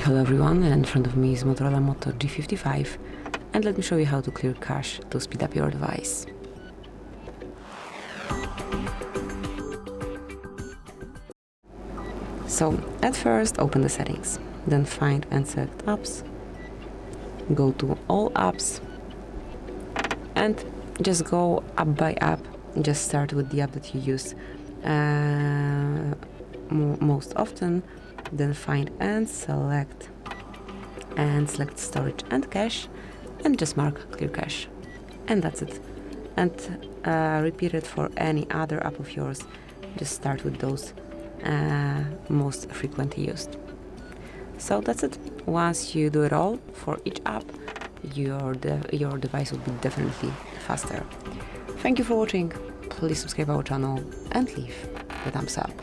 Hello everyone, and in front of me is MOTOROLA Moto G55, and let me show you how to clear cache to speed up your device. So at first open the settings, then find and select apps, go to all apps and just go app by app. Just start with the app that you use most often, then find and select storage and cache, and just mark clear cache, and that's it. And repeat it for any other app of yours. Just start with those most frequently used. So that's it. Once you do it all for each app, your device will be definitely faster. Thank you for watching. Please subscribe our channel and leave the thumbs up.